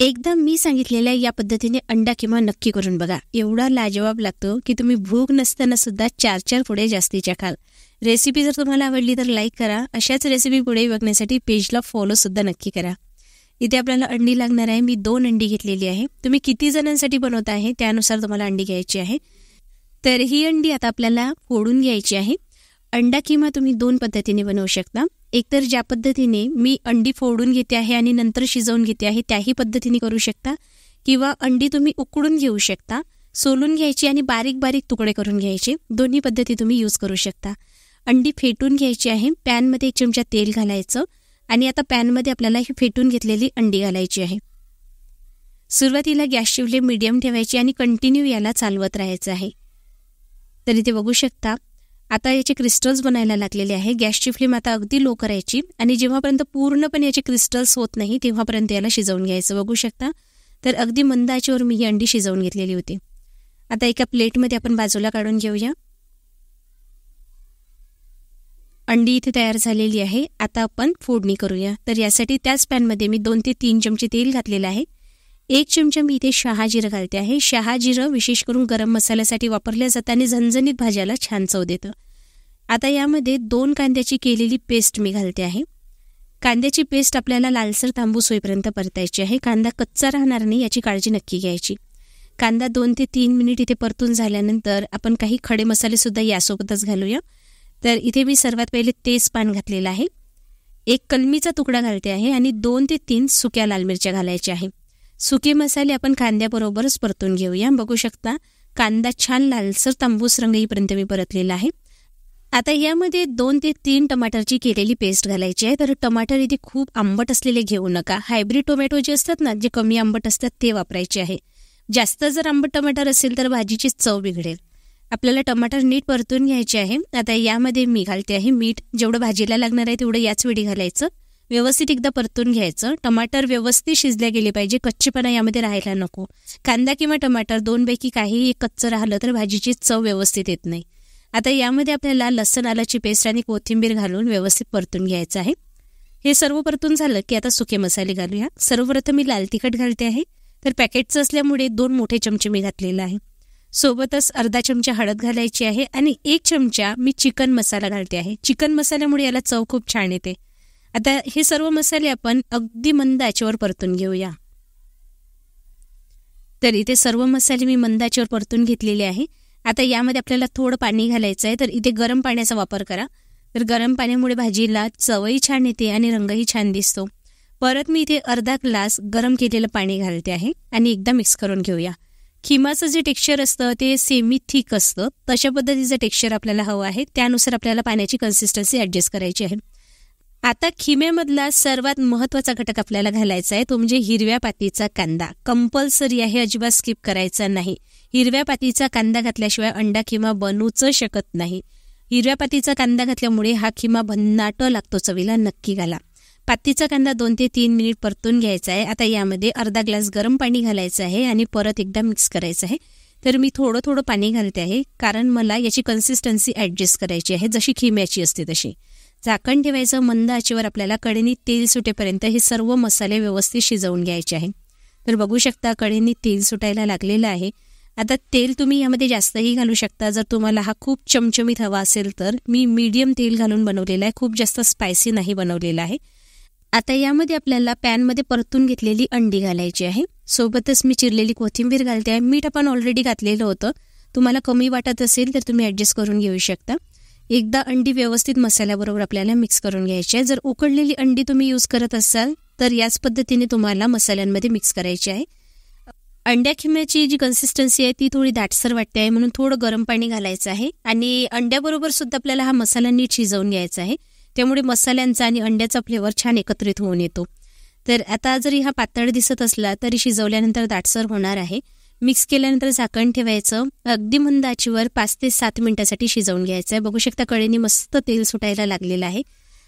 एकदा मी सांगितलेल्या या पद्धतीने अंडा किमा नक्की करून बघा. एवढा लाजवाब लागतो की तुम्ही भूक नसताना सुद्धा 4-4 पुढे जास्तीच्या खाल. रेसिपी जर तुम्हाला आवडली तर लाईक करा. अशाच रेसिपी पुढे बघण्यासाठी पेजला फॉलो सुद्धा नक्की करा. इथे आपल्याला अंडी लागणार आहे. मी 2 अंडी घेतलेली आहे. तुम्ही किती जणांसाठी बनवत आहे त्यानुसार तुम्हाला अंडी घ्यायची आहे. तर ही अंडी आता आपल्याला फोडून घ्यायची आहे. अंडा किमा तुम्ही 2 पद्धतीने बनवू शकता. एकतर ज्या पद्धतीने मी अंडी फोडून घेते आहे आणि नंतर शिजवून घेते आहे त्याही पद्धतीने करू शकता, किंवा अंडी तुम्ही उकडून घेऊ शकता, सोलून घ्यायची आणि बारीक बारीक तुकडे करून घ्यायचे. दोन्ही पद्धती तुम्ही यूज करू शकता. अंडी फेटून घ्यायची आहे. पॅनमध्ये 1 चमचा तेल घालायचं आणि आता पॅनमध्ये आपल्याला ही फेटून घेतलेली अंडी घालायची आहे. सुरुवातीला गॅसची फ्लेम मीडियम ठेवायची आणि कंटिन्यू याला चालवत राहायचं आहे. तर इथे बघू शकता आता याचे क्रिस्टल्स बनायला लागलेले आहे. गॅसची फ्लेम आता अगदी लो करायची आणि जेव्हापर्यंत पूर्णपणे याचे क्रिस्टल्स होत नाही तेव्हापर्यंत याला शिजवून घ्यायचं. बघू शकता तर अगदी मंद आचेवर मी ही अंडी शिजवून घेतलेली होती. आता एका प्लेटमध्ये आपण बाजूला काढून घेऊया. अंडी इथे तयार झालेली आहे. आता आपण फोडणी करूया. तर यासाठी त्याच पॅनमध्ये मी 2 ते 3 चमचे तेल घातलेलं आहे. 1 चमचा मी इथे शहाजिरं घालते आहे. शहाजिरं विशेष करून गरम मसाल्यासाठी वापरल्या जातं आणि झणझणीत भाज्याला छान चव देतं. आता यामध्ये 2 कांद्याची केलेली पेस्ट मी घालते आहे. कांद्याची पेस्ट आपल्याला लालसर तांबूस होईपर्यंत परतायची आहे. कांदा कच्चा राहणार नाही याची काळजी नक्की घ्यायची. कांदा 2 ते 3 मिनिट इथे परतून झाल्यानंतर आपण काही खडे मसाले सुद्धा यासोबतच घालूया. तर इथे मी सर्वात पहिले तेजपान घातलेलं आहे. 1 कलमीचा तुकडा घालते आहे आणि 2 ते 3 सुक्या लाल मिरच्या घालायच्या आहे. सुके मसाले आपण कांद्याबरोबरच परतून घेऊया. बघू शकता कांदा छान लालसर तांबूस रंग येईपर्यंत मी परतलेला आहे. आता यामध्ये 2 ते 3 टमाटरची केलेली पेस्ट घालायची आहे. तर टमाटर इथे खूप आंबट असलेले घेऊ नका. हायब्रिड टोमॅटो जे असतात ना, जे कमी आंबट असतात ते वापरायचे आहे. जास्त जर आंबट टमाटर असेल तर भाजीची चव बिघडेल. आपल्याला टमाटर नीट परतून घ्यायचे आहे. आता यामध्ये मी घालते आहे मीठ. जेवढं भाजीला लागणार आहे तेवढं याच वेळी घालायचं. व्यवस्थित एकदा परतून घ्यायचं. टमाटर व्यवस्थित शिजले गेले पाहिजे. कच्चेपणा यामध्ये राहायला नको. कांदा किंवा टमाटर 2 पैकी काहीही कच्चं राहिलं तर भाजीची चव व्यवस्थित येत नाही. आता यामध्ये आपल्याला लसूण आल्याची पेस्ट आणि कोथिंबीर घालून व्यवस्थित परतून घ्यायचं आहे. हे सर्व परतून झालं की आता सुके मसाले घालूया. सर्वप्रथम मी लाल तिखट घालते आहे. तर पॅकेटचं असल्यामुळे 2 मोठे चमचे मी घातलेला आहे. सोबतच अर्धा चमचा हळद घालायची आहे आणि 1 चमचा मी चिकन मसाला घालते आहे. चिकन मसाल्यामुळे याला चव खूप छान येते. आता हे सर्व मसाले आपण अगदी मंद आचेवर परतून घेऊया. तर इथे सर्व मसाले मी मंद आचेवर परतून घेतलेले आहे. आता यामध्ये आपल्याला थोडं पाणी घालायचं आहे. तर इथे गरम पाण्याचा वापर करा. तर गरम पाण्यामुळे भाजीला चवही छान येते आणि रंगही छान दिसतो. परत मी इथे अर्धा ग्लास गरम केलेलं पाणी घालते आहे आणि एकदा मिक्स करून घेऊया. खिमाचं जे टेक्स्चर असतं ते सेमी थिक असतं. तशा पद्धतीचं टेक्स्चर आपल्याला हवं आहे. त्यानुसार आपल्याला पाण्याची कन्सिस्टन्सी ॲडजस्ट करायची आहे. आता खिम्यामधला सर्वात महत्त्वाचा घटक आपल्याला घालायचा आहे तो म्हणजे हिरव्या पातीचा कांदा. कंपल्सरी आहे, अजिबात स्किप करायचा नाही. हिरव्या पातीचा कांदा घातल्याशिवाय अंडा खिमा बनवूच शकत नाही. हिरव्या पातीचा कांदा घातल्यामुळे हा खिमा भन्नाट लागतो चवीला. नक्की घाला. पातीचा कांदा 2 ते 3 मिनिट परतून घ्यायचा आहे. आता यामध्ये अर्धा ग्लास गरम पाणी घालायचं आहे आणि परत एकदा मिक्स करायचं आहे. तर मी थोडं थोडं पाणी घालते आहे कारण मला याची कन्सिस्टन्सी ॲडजस्ट करायची आहे जशी खिम्याची असते तशी. झाकण ठेवायचं. मंद आचेवर आपल्याला कढईने तेल सुटेपर्यंत हे सर्व मसाले व्यवस्थित शिजवून घ्यायचे आहे. तर बघू शकता कढईने तेल सुटायला लागलेलं आहे. आता तेल तुम्ही यामध्ये जास्तही घालू शकता जर तुम्हाला हा खूप चमचमीत हवा असेल तर. मी मीडियम तेल घालून बनवलेला आहे, खूप जास्त स्पायसी नाही बनवलेला आहे. आता यामध्ये आपल्याला पॅनमध्ये परतून घेतलेली अंडी घालायची आहे. सोबतच मी चिरलेली कोथिंबीर घालते आहे. मीठ आपण ऑलरेडी घातलेलं होतं. तुम्हाला कमी वाटत असेल तर तुम्ही ॲडजस्ट करून घेऊ शकता. एकदा अंडी व्यवस्थित मसाल्याबरोबर आपल्याला मिक्स करून घ्यायची आहे. जर उकडलेली अंडी तुम्ही यूज करत असाल तर याच पद्धतीने तुम्हाला मसाल्यांमध्ये मिक्स करायची आहे. अंड्या खिम्याची जी कन्सिस्टन्सी आहे ती थोडी दाटसर वाटते आहे म्हणून थोडं गरम पाणी घालायचं आहे आणि अंड्याबरोबर सुद्धा आपल्याला हा मसाला नीट शिजवून घ्यायचा आहे. त्यामुळे मसाल्यांचा आणि अंड्याचा फ्लेवर छान एकत्रित होऊन येतो. तर आता जरी हा पातळ दिसत असला तरी शिजवल्यानंतर दाटसर होणार आहे. मिक्स केल्यानंतर झाकण ठेवायचं. अगदी मंद आचेवर 5 ते 7 मिनिटासाठी शिजवून घ्यायचं आहे. बघू शकता कढईने मस्त तेल सुटायला लागलेलं आहे.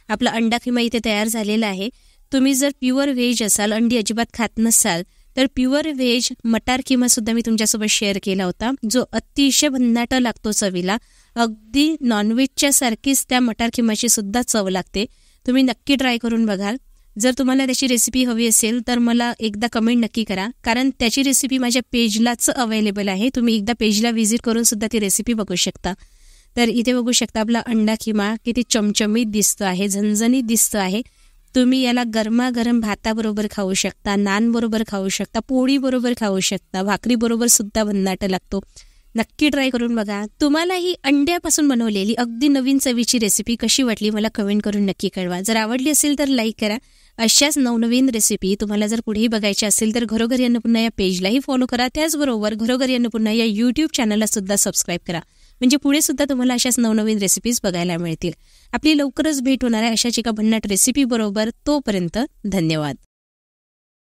आपला अंडा खिमा इथे तयार झालेला आहे. तुम्ही जर प्युअर व्हेज असाल, अंडी अजिबात खात नसाल तर प्युअर व्हेज मटार खिमा सुद्धा मी तुमच्यासोबत शेअर केला होता जो अतिशय भन्नाट लागतो चवीला. अगदी नॉनव्हेजच्या सारखीच त्या मटार खिमाची सुद्धा चव लागते. तुम्ही नक्की ट्राय करून बघाल. जर तुम्हाला त्याची रेसिपी हवी असेल तर मला एकदा कमेंट नक्की करा, कारण त्याची रेसिपी माझ्या पेजलाच अवेलेबल आहे. तुम्ही एकदा पेजला व्हिजिट करून सुद्धा ती रेसिपी बघू शकता. तर इथे बघू शकता आपला अंडा खिमा किती चमचमीत दिसतो आहे, झणझणीत दिसतो आहे. तुम्ही याला गरमागरम भाताबरोबर खाऊ शकता, नानबरोबर खाऊ शकता, पोळीबरोबर खाऊ शकता, भाकरीबरोबर सुद्धा भन्नाट लागतो. नक्की ट्राय करून बघा. तुम्हाला ही अंड्यापासून बनवलेली अगदी नवीन चवीची रेसिपी कशी वाटली मला कमेंट करून नक्की कळवा. जर आवडली असेल तर लाईक करा. अशाच नवनवीन रेसिपी तुम्हाला जर पुढेही बघायची असेल तर घरोघरी अन्नपूर्णा या पेजलाही फॉलो करा. त्याचबरोबर घरोघरी अन्नपूर्णा या यूट्यूब चॅनलला सुद्धा सबस्क्राईब करा, म्हणजे पुढे सुद्धा तुम्हाला अशाच नवनवीन रेसिपीज बघायला मिळतील. आपली लवकरच भेट होणार आहे अशाच एका भन्नाट रेसिपी बरोबर. तोपर्यंत धन्यवाद.